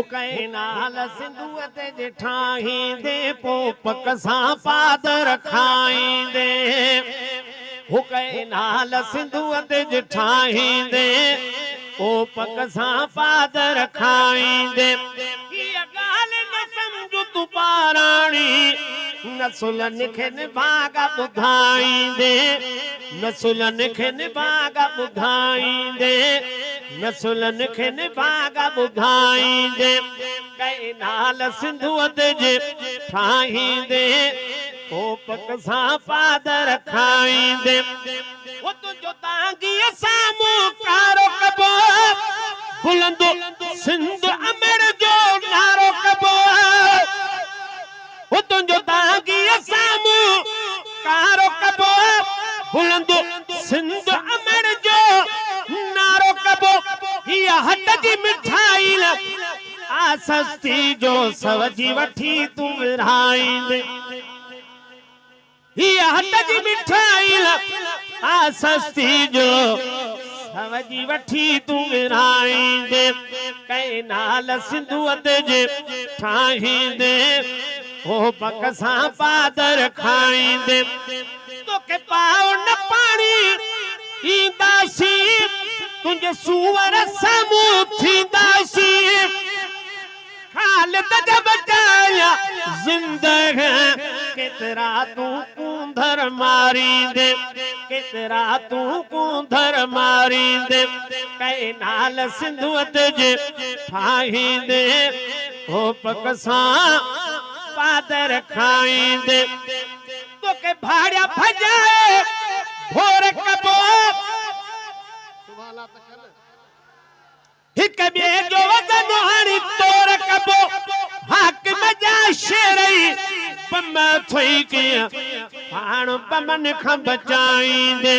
हुकई नाल सिंधुअ ते जिठाईंदे पोपक सां पादर खाईंदे हुकई नाल सिंधुअ ते जिठाईंदे पोपक सां पादर खाईंदे हीअ ॻाल्हि न सम्झ तूं पाराणी नसुलनि खे निभागा ॿुधाईंदे नसुलनि खे निभागा ॿुधाईंदे नसुलनि खे निभागा ॿुधाईंदे कई नाल सिंधुअ ते ठाहींदे पोपक सां पादर खाईंदे वो तुंहिंजो तांगीअ साम्हूं कारो कबो बुलंदो सिंध अमर जो नारो कबो वो तुंहिंजो तांगीअ साम्हूं कारो कबो बुलंदो सिंध अमर जो नारो कबो हीअ हट जी मिठाई आ सस्ती जो सवजी वठी तूं विरहाईंदे हीअ हट जी मिठाई आ सस्ती जो सवजी वठी तूं विरहाईंदे कई नाल सिंधुअ ते ठाहींदे पोपक सां पादर खाईंदे तोखे पाव न पाणी ईंदासीं तुंहिंजे सूअर साम्हूं थींदासीं खालिद जा बचाया ज़िंदगी केतिरा तूं कूंधर मारींदे केतिरा तूं कूंधर मारींदे कई नाल सिंधुअ ते ठाहींदे पोपक सां पादर खाईंदे तोखे भाड़िया भॼाए भोर कबो हिक ॿिए जो वज़न हाणी तोर कबो हाकिम जा शेरई बम थई कीअं पाण बमन खां बचाईंदे